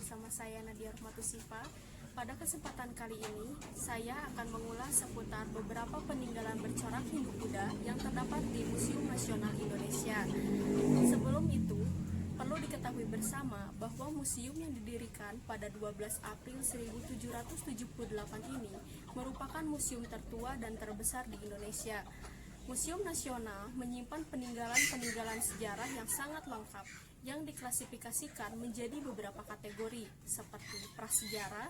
bersama saya Nadia Rahmatusifa. Pada kesempatan kali ini, saya akan mengulas seputar beberapa peninggalan bercorak Hindu-Buddha yang terdapat di Museum Nasional Indonesia. Sebelum itu, perlu diketahui bersama bahwa museum yang didirikan pada 12 April 1778 ini merupakan museum tertua dan terbesar di Indonesia. Museum Nasional menyimpan peninggalan-peninggalan sejarah yang sangat lengkap yang diklasifikasikan menjadi beberapa kategori seperti prasejarah,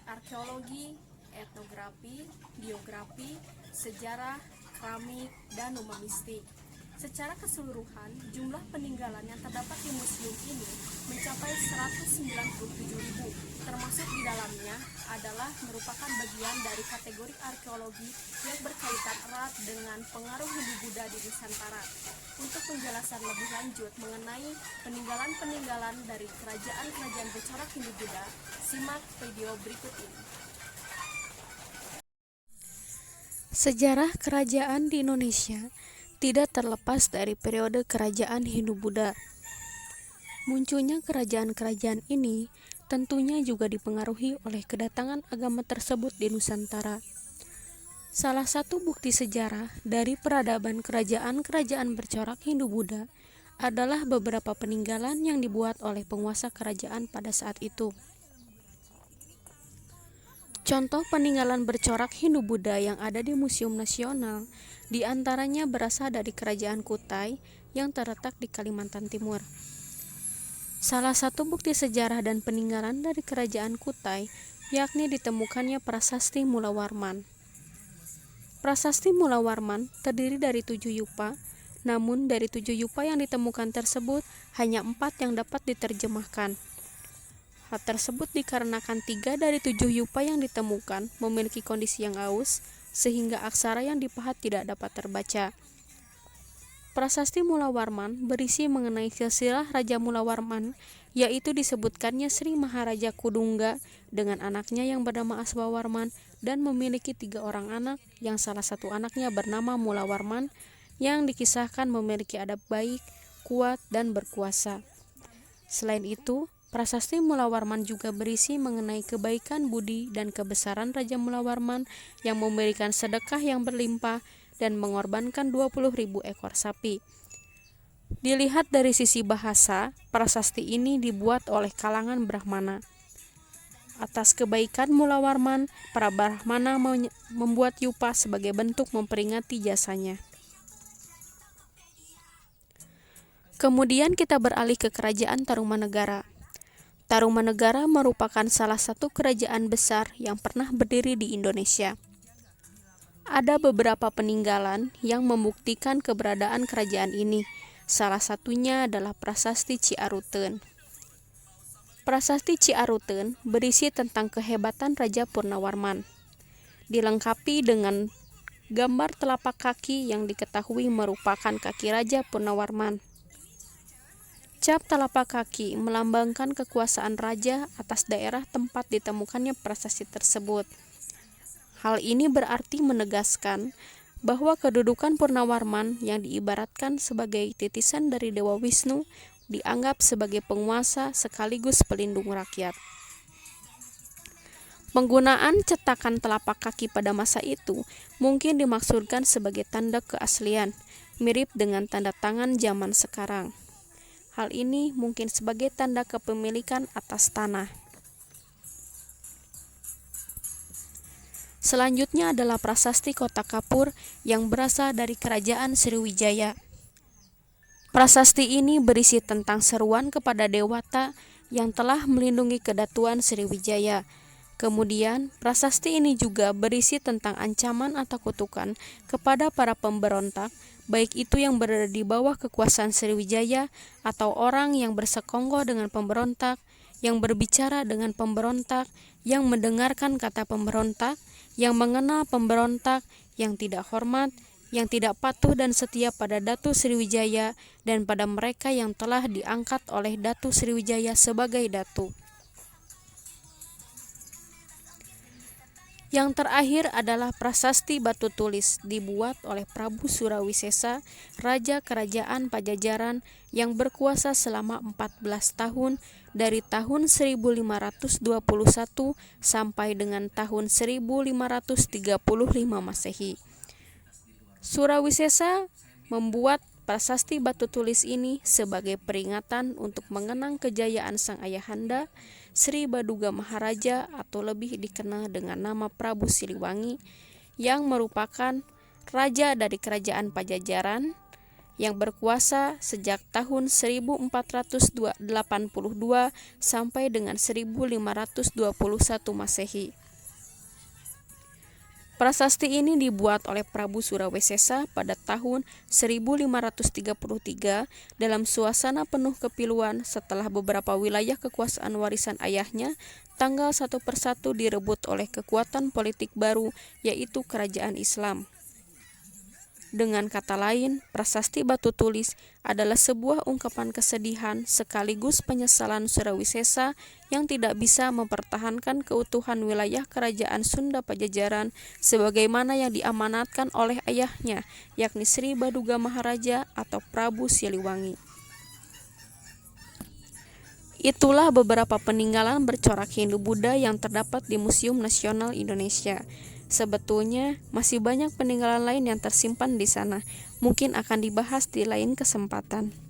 arkeologi, etnografi, biografi, sejarah, keramik, dan numismatik. Secara keseluruhan, jumlah peninggalan yang terdapat di museum ini mencapai 197.000, termasuk di dalamnya adalah merupakan bagian dari kategori arkeologi yang berkaitan erat dengan pengaruh Hindu-Buddha di Nusantara. Untuk penjelasan lebih lanjut mengenai peninggalan-peninggalan dari kerajaan-kerajaan bercorak Hindu-Buddha, simak video berikut ini. Sejarah kerajaan di Indonesia tidak terlepas dari periode kerajaan Hindu-Buddha. Munculnya kerajaan-kerajaan ini tentunya juga dipengaruhi oleh kedatangan agama tersebut di Nusantara. Salah satu bukti sejarah dari peradaban kerajaan-kerajaan bercorak Hindu-Buddha adalah beberapa peninggalan yang dibuat oleh penguasa kerajaan pada saat itu. Contoh peninggalan bercorak Hindu-Buddha yang ada di Museum Nasional diantaranya berasal dari Kerajaan Kutai yang terletak di Kalimantan Timur. Salah satu bukti sejarah dan peninggalan dari Kerajaan Kutai yakni ditemukannya Prasasti Mulawarman. Prasasti Mulawarman terdiri dari 7 yupa, namun dari 7 yupa yang ditemukan tersebut hanya 4 yang dapat diterjemahkan. Hal tersebut dikarenakan 3 dari 7 yupa yang ditemukan memiliki kondisi yang aus, sehingga aksara yang dipahat tidak dapat terbaca. Prasasti Mulawarman berisi mengenai silsilah Raja Mulawarman, yaitu disebutkannya Sri Maharaja Kudungga dengan anaknya yang bernama Aswawarman dan memiliki 3 orang anak, yang salah satu anaknya bernama Mulawarman, yang dikisahkan memiliki adab baik, kuat, dan berkuasa. Selain itu, Prasasti Mulawarman juga berisi mengenai kebaikan budi dan kebesaran Raja Mulawarman yang memberikan sedekah yang berlimpah dan mengorbankan 20.000 ekor sapi. Dilihat dari sisi bahasa, prasasti ini dibuat oleh kalangan Brahmana. Atas kebaikan Mulawarman, para Brahmana membuat yupa sebagai bentuk memperingati jasanya. Kemudian kita beralih ke Kerajaan Tarumanegara. Tarumanegara merupakan salah satu kerajaan besar yang pernah berdiri di Indonesia. Ada beberapa peninggalan yang membuktikan keberadaan kerajaan ini. Salah satunya adalah Prasasti Ciaruteun. Prasasti Ciaruteun berisi tentang kehebatan Raja Purnawarman. Dilengkapi dengan gambar telapak kaki yang diketahui merupakan kaki Raja Purnawarman. Cap telapak kaki melambangkan kekuasaan raja atas daerah tempat ditemukannya prasasti tersebut. Hal ini berarti menegaskan bahwa kedudukan Purnawarman yang diibaratkan sebagai titisan dari Dewa Wisnu dianggap sebagai penguasa sekaligus pelindung rakyat. Penggunaan cetakan telapak kaki pada masa itu mungkin dimaksudkan sebagai tanda keaslian, mirip dengan tanda tangan zaman sekarang. Hal ini mungkin sebagai tanda kepemilikan atas tanah. Selanjutnya adalah Prasasti Kota Kapur yang berasal dari Kerajaan Sriwijaya. Prasasti ini berisi tentang seruan kepada Dewata yang telah melindungi kedatuan Sriwijaya. Kemudian, prasasti ini juga berisi tentang ancaman atau kutukan kepada para pemberontak, baik itu yang berada di bawah kekuasaan Sriwijaya atau orang yang bersekongkol dengan pemberontak, yang berbicara dengan pemberontak, yang mendengarkan kata pemberontak, yang mengenal pemberontak, yang tidak hormat, yang tidak patuh dan setia pada Datu Sriwijaya dan pada mereka yang telah diangkat oleh Datu Sriwijaya sebagai Datu. Yang terakhir adalah prasasti batu tulis dibuat oleh Prabu Surawisesa, Raja Kerajaan Pajajaran yang berkuasa selama 14 tahun dari tahun 1521 sampai dengan tahun 1535 Masehi. Surawisesa membuat prasasti batu tulis ini sebagai peringatan untuk mengenang kejayaan sang ayahanda Sri Baduga Maharaja atau lebih dikenal dengan nama Prabu Siliwangi yang merupakan raja dari kerajaan Pajajaran yang berkuasa sejak tahun 1482 sampai dengan 1521 Masehi. Prasasti ini dibuat oleh Prabu Surawisesa pada tahun 1533 dalam suasana penuh kepiluan setelah beberapa wilayah kekuasaan warisan ayahnya tanggal satu persatu direbut oleh kekuatan politik baru, yaitu kerajaan Islam. Dengan kata lain, prasasti batu tulis adalah sebuah ungkapan kesedihan sekaligus penyesalan Surawisesa yang tidak bisa mempertahankan keutuhan wilayah kerajaan Sunda Pajajaran sebagaimana yang diamanatkan oleh ayahnya, yakni Sri Baduga Maharaja atau Prabu Siliwangi. Itulah beberapa peninggalan bercorak Hindu-Buddha yang terdapat di Museum Nasional Indonesia. Sebetulnya masih banyak peninggalan lain yang tersimpan di sana. Mungkin akan dibahas di lain kesempatan.